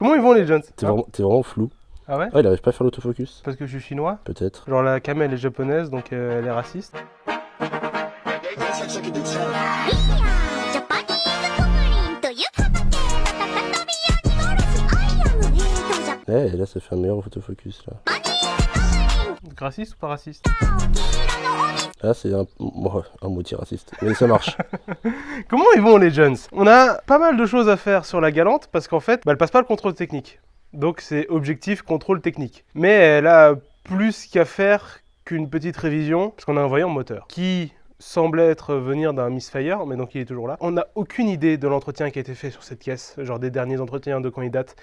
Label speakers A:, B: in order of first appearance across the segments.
A: Comment ils vont les Jones?
B: T'es vraiment flou.
A: Ah ouais?
B: Ah, il arrive pas à faire l'autofocus?
A: Parce que je suis chinois?
B: Peut-être.
A: Genre la Cam elle est japonaise donc elle est raciste.
B: Eh, là, ça fait un meilleur autofocus, là.
A: Raciste ou pas raciste?
B: Là, c'est un moitié raciste. Mais ça marche.
A: Comment ils vont les Jones? On a pas mal de choses à faire sur la Galante parce qu'en fait, elle passe pas le contrôle technique. Donc c'est objectif contrôle technique. Mais elle a plus qu'à faire qu'une petite révision parce qu'on a un voyant moteur qui semblait venir d'un misfire, mais donc il est toujours là. On n'a aucune idée de l'entretien qui a été fait sur cette caisse, genre des derniers entretiens de quand ils datent.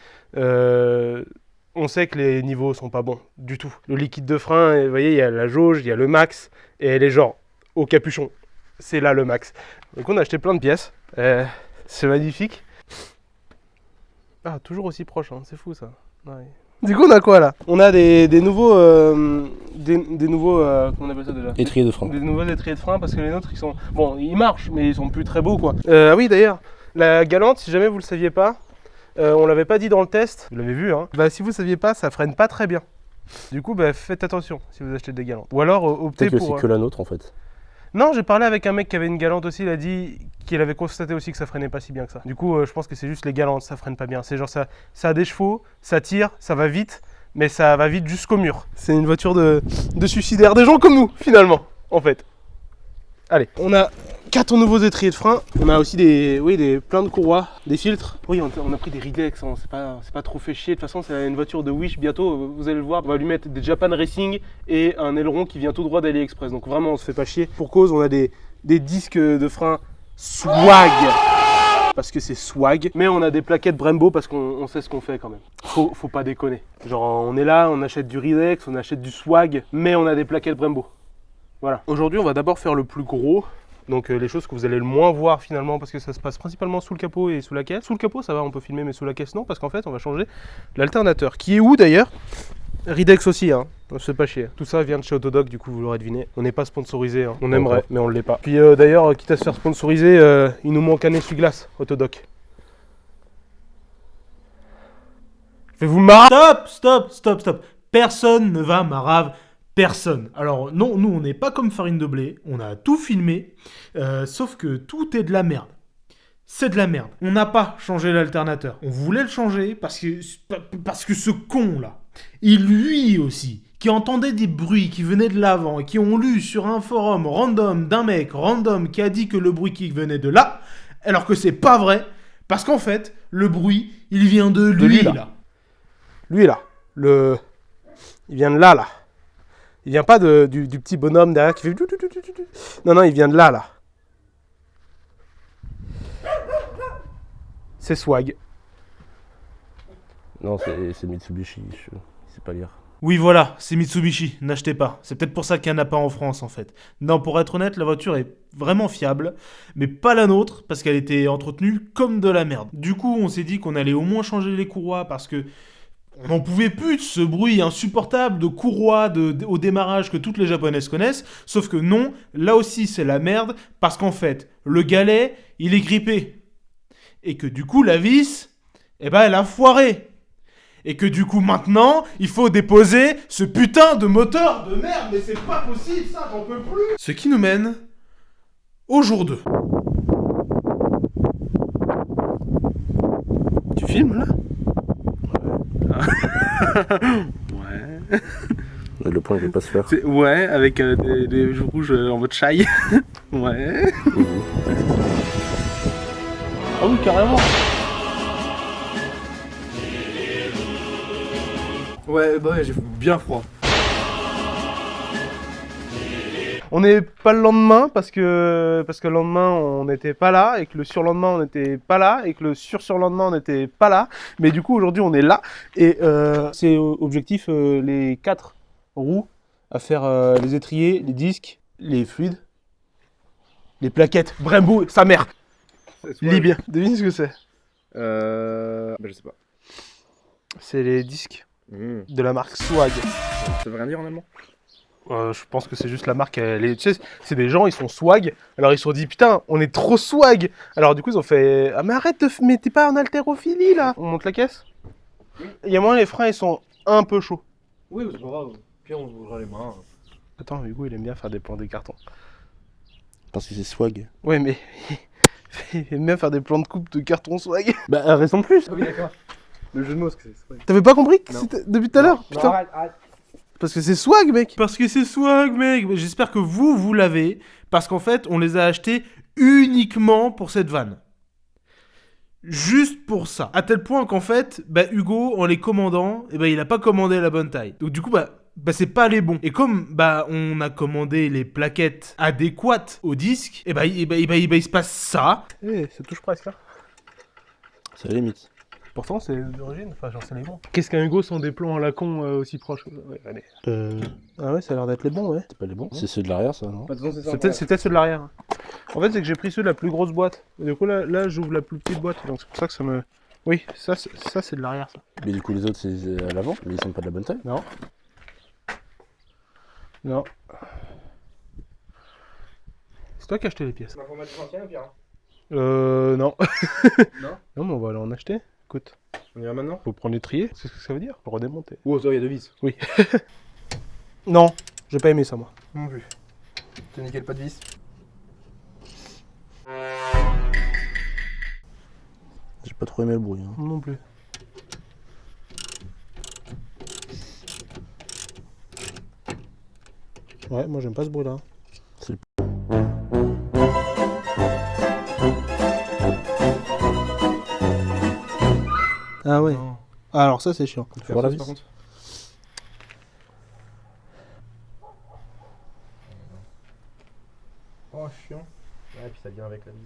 A: On sait que les niveaux sont pas bons du tout. Le liquide de frein, vous voyez, il y a la jauge, il y a le max, et elle est genre au capuchon. C'est là le max. Donc on a acheté plein de pièces. C'est magnifique. Ah, toujours aussi proche, hein. C'est fou ça. Ouais. Du coup, on a quoi là? On a des nouveaux. Comment on appelle ça déjà?
B: Étrier de frein.
A: Des nouveaux étriers de frein parce que les nôtres ils sont. Bon, ils marchent, mais ils sont plus très beaux quoi. Ah oui, d'ailleurs, la Galante, si jamais vous le saviez pas, on l'avait pas dit dans le test, vous l'avez vu, hein. Bah, si vous saviez pas, ça freine pas très bien. Du coup, bah, faites attention si vous achetez des Galantes. Ou alors optez
B: Peut-être que
A: pour.
B: c'est que la nôtre en fait.
A: Non, j'ai parlé avec un mec qui avait une Galante aussi, il a dit qu'il avait constaté aussi que ça freinait pas si bien que ça. Du coup, je pense que c'est juste les Galantes, ça freine pas bien. C'est genre ça a des chevaux, ça tire, ça va vite, mais ça va vite jusqu'au mur. C'est une voiture de suicidaires, des gens comme nous, finalement, en fait. Allez, on a 4 nouveaux étriers de frein. On a aussi plein de courroies, des filtres. Oui, on a pris des Ridex, hein. C'est pas trop fait chier. De toute façon, c'est une voiture de Wish bientôt. Vous allez le voir, on va lui mettre des Japan Racing et un aileron qui vient tout droit d'AliExpress. Donc vraiment, on se fait pas chier. Pour cause, on a des disques de frein swag. Parce que c'est swag. Mais on a des plaquettes Brembo parce qu'on sait ce qu'on fait quand même. Faut pas déconner. Genre, on est là, on achète du Ridex, on achète du swag, mais on a des plaquettes Brembo. Voilà. Aujourd'hui, on va d'abord faire le plus gros. Donc les choses que vous allez le moins voir finalement parce que ça se passe principalement sous le capot et sous la caisse. Sous le capot ça va, on peut filmer, mais sous la caisse non, parce qu'en fait on va changer l'alternateur. Qui est où d'ailleurs? Ridex aussi, hein. On se fait pas chier. Tout ça vient de chez Autodoc, du coup vous l'aurez deviné. On n'est pas sponsorisé, hein. On aimerait, mais on ne l'est pas. Puis d'ailleurs, quitte à se faire sponsoriser, il nous manque un essuie-glace Autodoc. Faites-vous marrer.
C: Stop. Personne ne va marave. Personne. Alors non, nous on n'est pas comme Farine de Blé, on a tout filmé, sauf que tout est de la merde. C'est de la merde. On n'a pas changé l'alternateur. On voulait le changer parce que ce con là, il lui aussi, qui entendait des bruits qui venaient de l'avant et qui ont lu sur un forum random d'un mec random qui a dit que le bruit qui venait de là, alors que c'est pas vrai, parce qu'en fait, le bruit, il vient de lui là.
A: Lui là. Il vient de là. Il vient pas du petit bonhomme derrière qui fait... Non, il vient de là. C'est swag.
B: Non, c'est Mitsubishi. Je sais pas lire.
C: Oui, voilà, c'est Mitsubishi, n'achetez pas. C'est peut-être pour ça qu'il n'y en a pas en France, en fait. Non, pour être honnête, la voiture est vraiment fiable, mais pas la nôtre, parce qu'elle était entretenue comme de la merde. Du coup, on s'est dit qu'on allait au moins changer les courroies, parce que on n'en pouvait plus de ce bruit insupportable de courroies au démarrage que toutes les japonaises connaissent, sauf que non, là aussi c'est la merde, parce qu'en fait, le galet, il est grippé. Et que du coup, la vis, elle a foiré. Et que du coup, maintenant, il faut déposer ce putain de moteur de merde, mais c'est pas possible ça, j'en peux plus. Ce qui nous mène au jour 2.
A: Tu filmes là? Ouais.
B: Le point, il veut pas se faire.
A: Ouais, avec des joues rouges en mode shy. Ouais. Ah oui, carrément. Ouais, j'ai bien froid. On n'est pas le lendemain parce que le lendemain on n'était pas là et que le surlendemain on n'était pas là et que le surlendemain on n'était pas là. Mais du coup aujourd'hui on est là et c'est objectif les 4 roues à faire les étriers, les disques, les fluides, les plaquettes, Brembo, sa mère. Lis bien, devine ce que c'est.
D: Je sais pas.
A: C'est les disques de la marque Swag.
D: Ça veut rien dire en allemand?
A: Je pense que c'est juste la marque, tu sais, c'est des gens, ils sont swag, alors ils se sont dit putain, on est trop swag. Alors du coup ils ont fait, ah mais arrête, mais t'es pas en haltérophilie là. On monte la caisse. Il y a moins les freins, ils sont un peu chauds.
E: Oui, c'est pas grave. Puis on bougera les mains.
A: Attends, Hugo, il aime bien faire des plans des cartons.
B: Parce que c'est swag.
A: Ouais, mais il aime bien faire des plans de coupe de carton swag.
B: Bah, raison de plus.
E: Ah oui, d'accord. Le jeu de mots, c'est swag.
A: T'avais pas compris
E: Non.
A: depuis tout à l'heure?
E: Non,
A: Putain.
E: arrête.
A: Parce que c'est swag, mec.
C: Parce que c'est swag, mec. J'espère que vous l'avez. Parce qu'en fait, on les a achetés uniquement pour cette vanne. Juste pour ça. À tel point qu'en fait, Hugo, en les commandant, il a pas commandé la bonne taille. Donc du coup, c'est pas les bons. Et comme on a commandé les plaquettes adéquates au disque, il se passe ça.
A: Eh, ça touche presque, là.
B: C'est la limite.
A: Pourtant, c'est d'origine. Enfin, genre, c'est les bons. Qu'est-ce qu'un Hugo sans des plans à la con aussi proches? Ouais, allez. Ah ouais, ça a l'air d'être les bons, ouais.
B: C'est pas les bons. C'est ceux de l'arrière, ça, non?
E: Bah, de toute façon, c'est ça.
A: C'est peut-être ceux de l'arrière. Hein. En fait, c'est que j'ai pris ceux de la plus grosse boîte. Et du coup, là j'ouvre la plus petite boîte. Donc c'est pour ça que ça me... Oui, ça c'est de l'arrière, ça.
B: Mais du coup, les autres, c'est à l'avant. Mais ils sont pas de la bonne taille.
A: Non. Non. C'est toi qui as acheté les pièces.
E: L'informatique ancienne ou pire?
A: Non.
E: Non.
A: Non, mais on va aller en acheter. Écoute,
E: On y va maintenant?
A: faut prendre les trier. C'est ce que ça veut dire? Faut redémonter.
E: Oh, ça, il y a deux vis.
A: Oui. Non, j'ai pas aimé ça, moi.
E: Non plus. T'as nickel, pas de vis.
B: J'ai pas trop aimé le bruit. Hein.
A: Non plus. Ouais, moi j'aime pas ce bruit-là. Ah ouais.
E: Non.
A: Ah, alors ça c'est chiant.
B: Faut voir la vis.
E: Par contre. Oh, chiant. Ouais, puis ça vient avec la vis.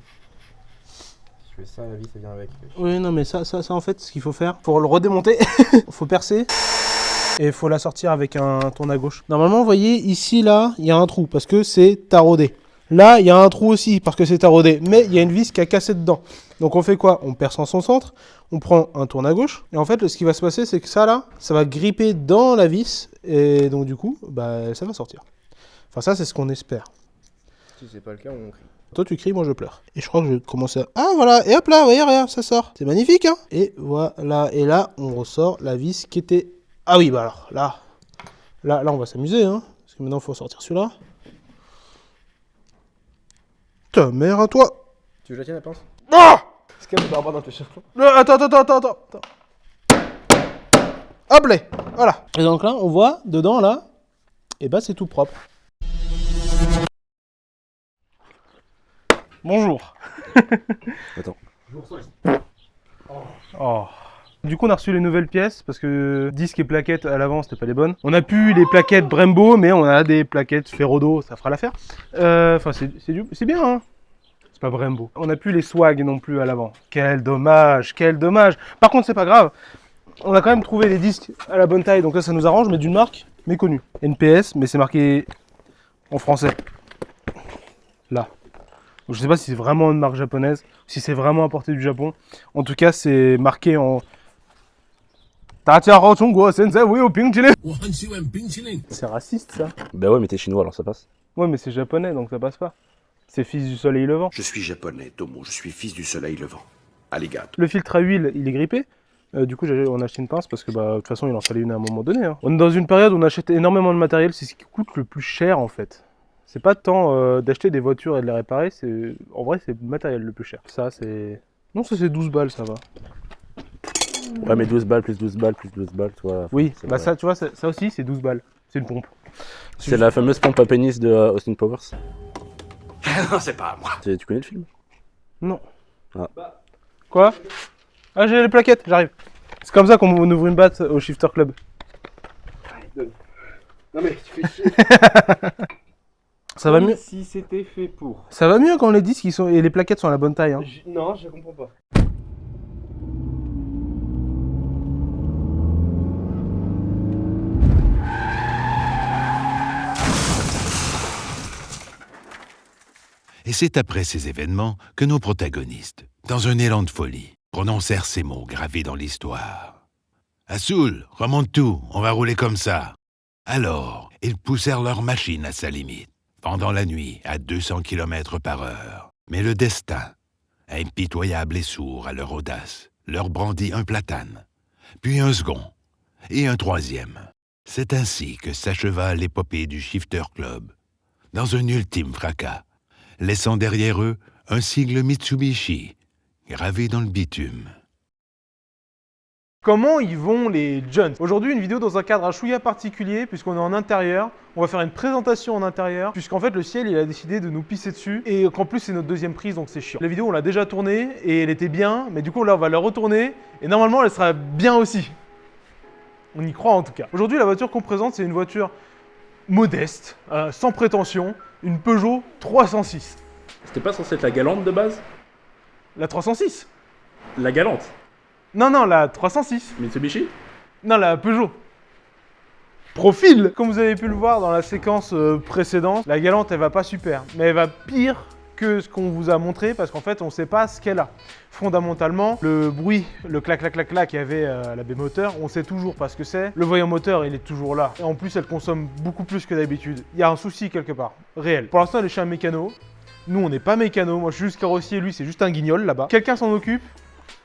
E: Si je fais ça, la vis, ça vient avec.
A: Oui, non, mais ça en fait, ce qu'il faut faire, pour le redémonter, faut percer et il faut la sortir avec un tourne à gauche. Normalement, vous voyez, ici, là, il y a un trou parce que c'est taraudé. Là, il y a un trou aussi parce que c'est taraudé, mais il y a une vis qui a cassé dedans. Donc on fait quoi? On perce en son centre, on prend un tourne à gauche, et en fait, ce qui va se passer, c'est que ça, là, ça va gripper dans la vis, et donc du coup, ça va sortir. Enfin, ça, c'est ce qu'on espère.
E: Si c'est pas le cas, on crie.
A: Toi tu cries, moi je pleure. Et je crois que je vais commencer à... Ah voilà, et hop là, voyez, regarde, ça sort. C'est magnifique, hein. Et voilà, et là, on ressort la vis qui était... Ah oui, bah alors, là on va s'amuser, hein. Parce que maintenant, il faut sortir celui-là. Ta mère à toi.
E: Tu veux que je la tienne, la pince?
A: Ah
E: C'est quand même barbare dans tes chapeaux.
A: Attends. Hop là, voilà. Et donc là, on voit, dedans, là, et c'est tout propre. Bonjour.
B: Attends.
A: Oh. Du coup, on a reçu les nouvelles pièces parce que disque et plaquettes à l'avant, c'était pas les bonnes. On a plus les plaquettes Brembo, mais on a des plaquettes Ferrodo, ça fera l'affaire. Enfin, c'est bien, hein. C'est pas Brembo. On a plus les swag non plus à l'avant. Quel dommage, quel dommage. Par contre, c'est pas grave. On a quand même trouvé les disques à la bonne taille, donc là, ça nous arrange, mais d'une marque méconnue. NPS, mais c'est marqué en français. Là. Donc, je sais pas si c'est vraiment une marque japonaise, si c'est vraiment importé du Japon. En tout cas, c'est marqué en... C'est raciste, ça.
B: Bah ouais, mais t'es chinois, alors ça passe.
A: Ouais, mais c'est japonais, donc ça passe pas. C'est fils du soleil levant.
F: Je suis japonais, Tomo, je suis fils du soleil levant. Alligato.
A: Le filtre à huile, il est grippé. Du coup, on a acheté une pince parce que de toute façon, il en fallait une à un moment donné. Hein. On est dans une période où on achète énormément de matériel, c'est ce qui coûte le plus cher en fait. C'est pas tant d'acheter des voitures et de les réparer, en vrai, c'est le matériel le plus cher. Ça, c'est... Non, ça c'est 12 balles, ça va.
B: Ouais, mais 12 balles plus 12 balles plus 12 balles, tu vois.
A: Oui,
B: c'est vrai.
A: ça, tu vois, ça aussi, c'est 12 balles. C'est une pompe.
B: C'est la fameuse pompe à pénis de Austin Powers.
F: non, c'est pas à moi.
B: Tu connais le film?
A: Non.
B: Ah.
A: Quoi? Ah, j'ai les plaquettes, j'arrive. C'est comme ça qu'on ouvre une batte au Shifter Club.
E: Non mais tu fais chier.
A: Ça va mieux.
E: Si c'était fait pour.
A: Ça va mieux quand les disques et les plaquettes sont à la bonne taille. Hein.
E: Non, je comprends pas.
G: Et c'est après ces événements que nos protagonistes, dans un élan de folie, prononcèrent ces mots gravés dans l'histoire. « Assoul, remonte tout, on va rouler comme ça. » Alors, ils poussèrent leur machine à sa limite, pendant la nuit à 200 km/h. Mais le destin, impitoyable et sourd à leur audace, leur brandit un platane. puis un second, et un troisième. C'est ainsi que s'acheva l'épopée du Shifter Club, dans un ultime fracas, laissant derrière eux un sigle Mitsubishi, gravé dans le bitume.
A: Comment ils vont les Jones? Aujourd'hui, une vidéo dans un cadre à chouïa particulier, puisqu'on est en intérieur. On va faire une présentation en intérieur, puisqu'en fait le ciel il a décidé de nous pisser dessus, et qu'en plus c'est notre deuxième prise, donc c'est chiant. La vidéo on l'a déjà tournée, et elle était bien, mais du coup là on va la retourner, et normalement elle sera bien aussi. On y croit en tout cas. Aujourd'hui la voiture qu'on présente c'est une voiture modeste, sans prétention, une Peugeot 306.
D: C'était pas censé être la galante de base?
A: La 306?
D: La galante?
A: Non, la 306.
D: Mitsubishi?
A: Non, la Peugeot. Profil. Comme vous avez pu le voir dans la séquence précédente, la galante, elle va pas super. Mais elle va pire que ce qu'on vous a montré parce qu'en fait, on sait pas ce qu'elle a. Fondamentalement, le bruit, le clac qu'il y avait à la B-moteur, on sait toujours pas ce que c'est. Le voyant moteur, il est toujours là. Et en plus, elle consomme beaucoup plus que d'habitude. Il y a un souci quelque part, réel. Pour l'instant, elle est chez un mécano. Nous, on n'est pas mécano. Moi, je suis juste carrossier. Lui, c'est juste un guignol là-bas. Quelqu'un s'en occupe.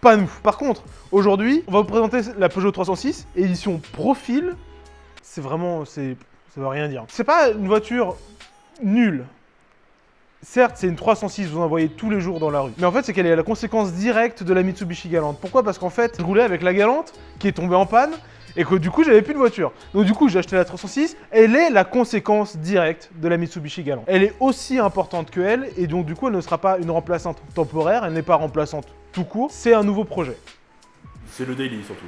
A: Pas nous. Par contre, aujourd'hui, on va vous présenter la Peugeot 306, édition profil. C'est vraiment, ça veut rien dire. C'est pas une voiture nulle. Certes, c'est une 306, vous en voyez tous les jours dans la rue. Mais en fait, c'est qu'elle est la conséquence directe de la Mitsubishi Galante. Pourquoi? Parce qu'en fait, je roulais avec la Galante, qui est tombée en panne, et que du coup, j'avais plus de voiture. Donc du coup, j'ai acheté la 306. Elle est la conséquence directe de la Mitsubishi Galante. Elle est aussi importante que elle, et donc du coup, elle ne sera pas une remplaçante temporaire, elle n'est pas remplaçante tout court. C'est un nouveau projet.
H: C'est le daily surtout.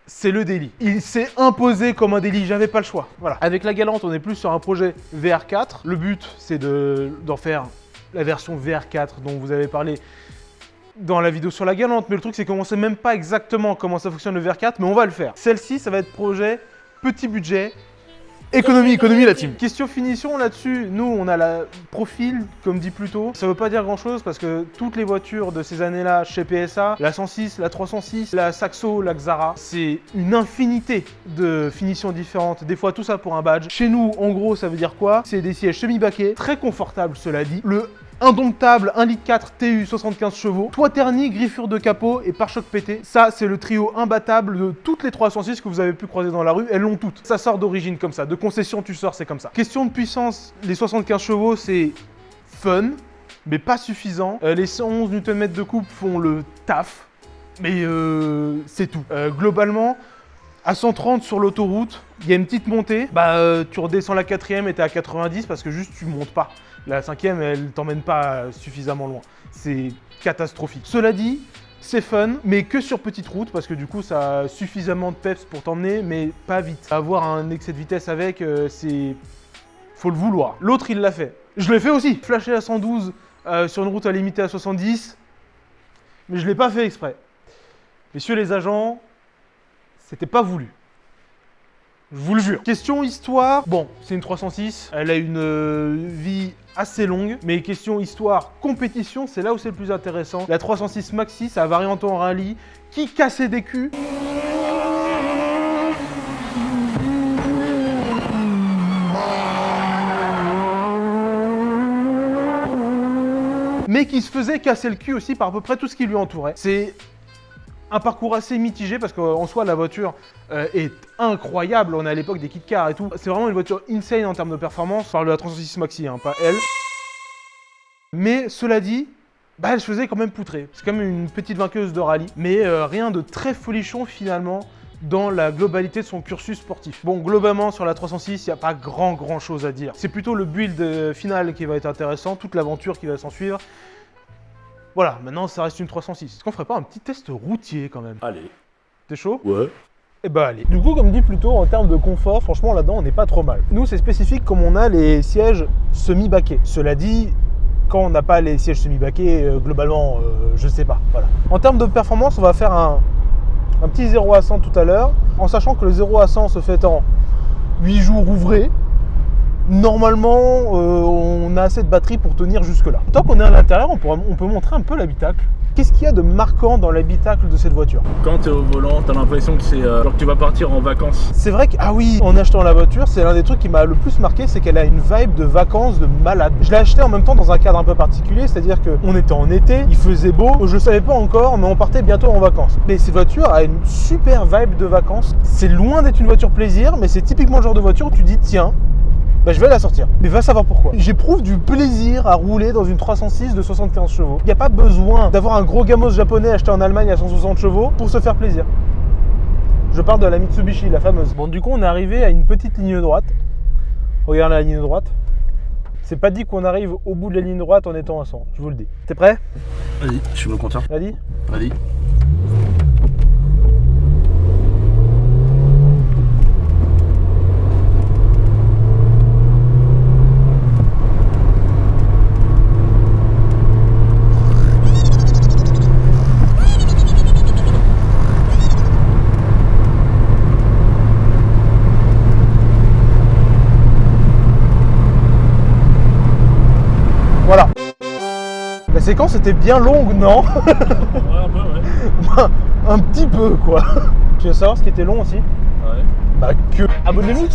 A: C'est le daily. Il s'est imposé comme un daily, j'avais pas le choix. Voilà. Avec la Galante, on est plus sur un projet VR4. Le but, c'est d'en faire la version VR4 dont vous avez parlé dans la vidéo sur la Galante. Mais le truc, c'est qu'on ne sait même pas exactement comment ça fonctionne le VR4, mais on va le faire. Celle-ci, ça va être projet petit budget. Économie la team. Question finition là-dessus, nous on a la profil, comme dit plus tôt. Ça veut pas dire grand-chose parce que toutes les voitures de ces années-là chez PSA, la 106, la 306, la Saxo, la Xara, c'est une infinité de finitions différentes. Des fois tout ça pour un badge. Chez nous, en gros, ça veut dire quoi? C'est des sièges semi-baquets, très confortables cela dit. Le indomptable 1,4 litre TU 75 chevaux, toit terni, griffure de capot et pare-choc pété. Ça, c'est le trio imbattable de toutes les 306 que vous avez pu croiser dans la rue. Elles l'ont toutes. Ça sort d'origine comme ça. De concession, tu sors, c'est comme ça. Question de puissance, les 75 chevaux, c'est fun, mais pas suffisant. Les 111 Nm de coupe font le taf, mais c'est tout. Globalement, à 130 sur l'autoroute, il y a une petite montée. Tu redescends la 4ème et t'es à 90 parce que juste tu montes pas. La 5ème, elle t'emmène pas suffisamment loin. C'est catastrophique. Cela dit, c'est fun, mais que sur petite route, parce que du coup, ça a suffisamment de peps pour t'emmener, mais pas vite. Avoir un excès de vitesse avec, c'est... faut le vouloir. L'autre, il l'a fait. Je l'ai fait aussi. Flasher à 112 sur une route à limiter à 70, mais je l'ai pas fait exprès. Messieurs les agents, c'était pas voulu. Je vous le jure. Question histoire. Bon, c'est une 306. Elle a une vie assez longue. Mais question histoire compétition, c'est là où c'est le plus intéressant. La 306 Maxi, sa variante en rallye, qui cassait des culs. Mais qui se faisait casser le cul aussi par à peu près tout ce qui lui entourait. C'est un parcours assez mitigé parce qu'en soi la voiture est incroyable, on est à l'époque des kit cars et tout. C'est vraiment une voiture insane en termes de performance. Je parle de la 306 Maxi, hein, pas elle. Mais cela dit, elle se faisait quand même poutrer. C'est quand même une petite vainqueuse de rallye, mais rien de très folichon finalement dans la globalité de son cursus sportif. Bon, globalement sur la 306, il n'y a pas grand chose à dire. C'est plutôt le build final qui va être intéressant, toute l'aventure qui va s'en suivre. Voilà, maintenant ça reste une 306. Est-ce qu'on ferait pas un petit test routier quand même?
H: Allez.
A: T'es chaud?
H: Ouais.
A: Eh bah allez. Du coup, comme dit plus tôt, en termes de confort, franchement là-dedans on n'est pas trop mal. Nous c'est spécifique comme on a les sièges semi-baquets. Cela dit, quand on n'a pas les sièges semi-baquets, globalement, je sais pas. Voilà. En termes de performance, on va faire un petit 0 à 100 tout à l'heure, en sachant que le 0 à 100 se fait en 8 jours ouvrés. Normalement, on a assez de batterie pour tenir jusque-là. Tant qu'on est à l'intérieur, on peut montrer un peu l'habitacle. Qu'est-ce qu'il y a de marquant dans l'habitacle de cette voiture?
D: Quand t'es au volant, t'as l'impression que c'est genre que tu vas partir en vacances.
A: C'est vrai que, ah oui, en achetant la voiture, c'est l'un des trucs qui m'a le plus marqué, c'est qu'elle a une vibe de vacances de malade. Je l'ai acheté en même temps dans un cadre un peu particulier, c'est-à-dire qu'on était en été, il faisait beau, je savais pas encore, mais on partait bientôt en vacances. Mais cette voiture a une super vibe de vacances. C'est loin d'être une voiture plaisir, mais c'est typiquement le genre de voiture où tu dis, tiens, bah, je vais la sortir. Mais va savoir pourquoi. J'éprouve du plaisir à rouler dans une 306 de 75 chevaux. Il n'y a pas besoin d'avoir un gros gamos japonais acheté en Allemagne à 160 chevaux pour se faire plaisir. Je parle de la Mitsubishi, la fameuse. Bon, du coup, on est arrivé à une petite ligne droite. Regarde la ligne droite. C'est pas dit qu'on arrive au bout de la ligne droite en étant à 100, je vous le dis. T'es prêt?
H: Vas-y, je suis au compteur.
A: Vas-y.
H: Vas-y.
A: Voilà. La séquence était bien longue, non?
D: Ouais, un peu, ouais.
A: Un petit peu, quoi. Tu veux savoir ce qui était long aussi?
D: Ouais.
A: Bah que... Abonnez-vous.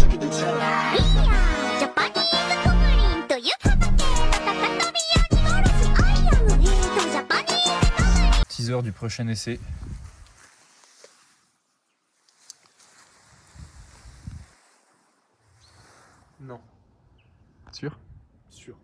I: Teaser du prochain essai.
A: Non.
E: Sûr?
A: Sûr.